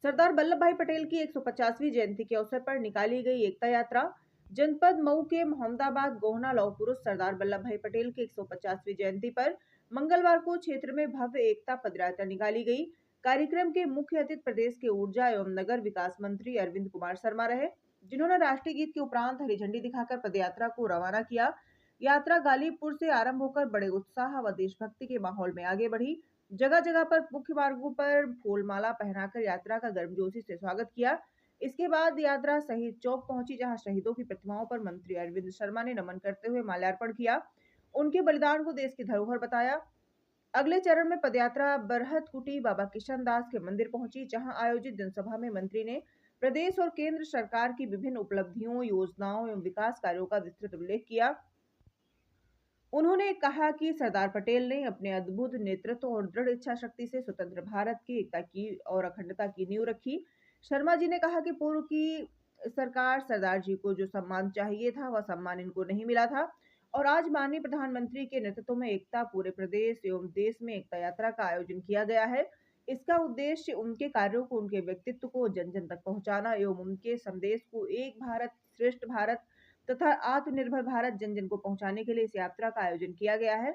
सरदार वल्लभ भाई पटेल की 150वीं जयंती के अवसर पर निकाली गई एकता यात्रा जनपद मऊ के मोहम्मदाबाद गोहना लौह पुरुष सरदार वल्लभ भाई पटेल की 150वीं जयंती पर मंगलवार को क्षेत्र में भव्य एकता पदयात्रा निकाली गई। कार्यक्रम के मुख्य अतिथि प्रदेश के ऊर्जा एवं नगर विकास मंत्री अरविंद कुमार शर्मा रहे, जिन्होंने राष्ट्रीय गीत के उपरांत हरी झंडी दिखाकर पदयात्रा को रवाना किया। यात्रा गालिबपुर से आरंभ होकर बड़े उत्साह व देशभक्ति के माहौल में आगे बढ़ी। जगह जगह पर मुख्य मार्गों पर फूलमाला पहनाकर यात्रा का गर्मजोशी से स्वागत किया। इसके बाद यात्रा शहीद चौक पहुंची, जहां शहीदों की प्रतिमाओं पर मंत्री अरविंद शर्मा ने नमन करते हुए माल्यार्पण किया, उनके बलिदान को देश की धरोहर बताया। अगले चरण में पदयात्रा बरहत कुटी बाबा किशन दास के मंदिर पहुंची, जहां आयोजित जनसभा में मंत्री ने प्रदेश और केंद्र सरकार की विभिन्न उपलब्धियों, योजनाओं एवं विकास कार्यों का विस्तृत उल्लेख किया। उन्होंने कहा कि सरदार पटेल ने अपने अद्भुत नेतृत्व और दृढ़ इच्छा शक्ति से स्वतंत्र भारत की एकता की और अखंडता की नींव रखी। शर्मा जी ने कहा कि पूर्व की सरकार सरदार जी को जो सम्मान चाहिए था वह सम्मान इनको नहीं मिला था, और आज माननीय प्रधानमंत्री के नेतृत्व में एकता पूरे प्रदेश एवं देश में एकता यात्रा का आयोजन किया गया है। इसका उद्देश्य उनके कार्यों को, उनके व्यक्तित्व को जन जन तक पहुंचाना एवं उनके संदेश को एक भारत श्रेष्ठ भारत तथा आत्मनिर्भर भारत जन जन को पहुंचाने के लिए इस यात्रा का आयोजन किया गया है।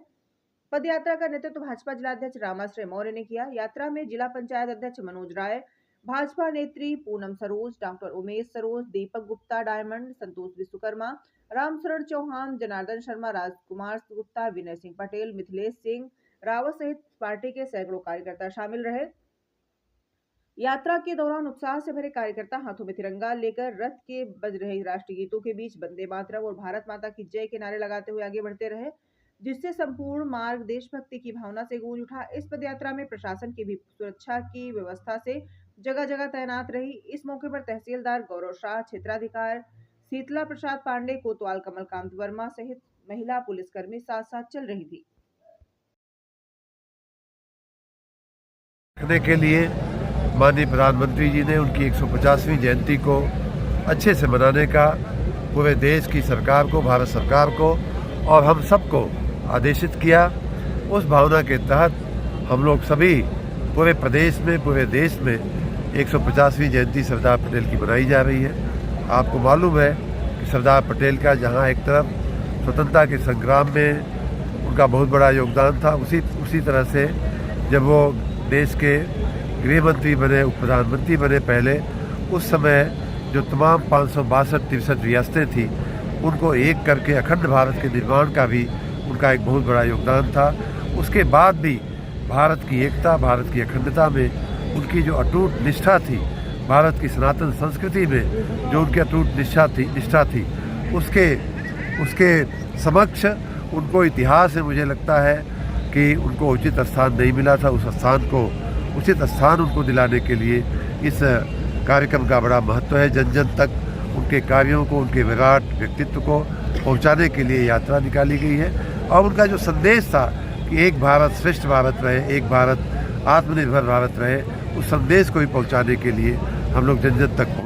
पद यात्रा का नेतृत्व भाजपा जिलाध्यक्ष रामाश्रय मौर्य ने किया। यात्रा में जिला पंचायत अध्यक्ष मनोज राय, भाजपा नेत्री पूनम सरोज, डॉक्टर उमेश सरोज, दीपक गुप्ता डायमंड, संतोष विश्वकर्मा, रामशरण चौहान, जनार्दन शर्मा, राजकुमार गुप्ता, विनय सिंह पटेल, मिथिलेश सिंह रावत सहित पार्टी के सैकड़ों कार्यकर्ता शामिल रहे। यात्रा के दौरान उत्साह से भरे कार्यकर्ता हाथों में तिरंगा लेकर रथ के बज रहे राष्ट्रीय गीतों के बीच वंदे मातरम और भारत माता की जय के नारे लगाते हुए आगे बढ़ते रहे, जिससे संपूर्ण मार्ग देशभक्ति की भावना से गूंज उठा। इस पदयात्रा में प्रशासन की भी सुरक्षा की व्यवस्था से जगह जगह तैनात रही। इस मौके पर तहसीलदार गौरव शाह, क्षेत्राधिकार शीतला प्रसाद पांडे, कोतवाल कमलकांत वर्मा सहित महिला पुलिसकर्मी साथ साथ चल रही थी। के लिए माननीय प्रधानमंत्री जी ने उनकी 150वीं जयंती को अच्छे से मनाने का पूरे देश की सरकार को, भारत सरकार को और हम सबको आदेशित किया। उस भावना के तहत हम लोग सभी पूरे प्रदेश में, पूरे देश में 150वीं जयंती सरदार पटेल की मनाई जा रही है। आपको मालूम है कि सरदार पटेल का जहां एक तरफ स्वतंत्रता के संग्राम में उनका बहुत बड़ा योगदान था, उसी तरह से जब वो देश के गृह मंत्री बने, उप प्रधानमंत्री बने पहले, उस समय जो तमाम 562-63 रियासतें थी उनको एक करके अखंड भारत के निर्माण का भी उनका एक बहुत बड़ा योगदान था। उसके बाद भी भारत की एकता, भारत की अखंडता में उनकी जो अटूट निष्ठा थी, भारत की सनातन संस्कृति में जो उनकी अटूट निष्ठा थी उसके समक्ष उनको इतिहास में मुझे लगता है कि उनको उचित स्थान नहीं मिला था। उस स्थान को उचित स्थान उनको दिलाने के लिए इस कार्यक्रम का बड़ा महत्व है। जन जन तक उनके कार्यों को, उनके विराट व्यक्तित्व को पहुंचाने के लिए यात्रा निकाली गई है। और उनका जो संदेश था कि एक भारत श्रेष्ठ भारत रहे, एक भारत आत्मनिर्भर भारत रहे, उस संदेश को भी पहुंचाने के लिए हम लोग जन जन तक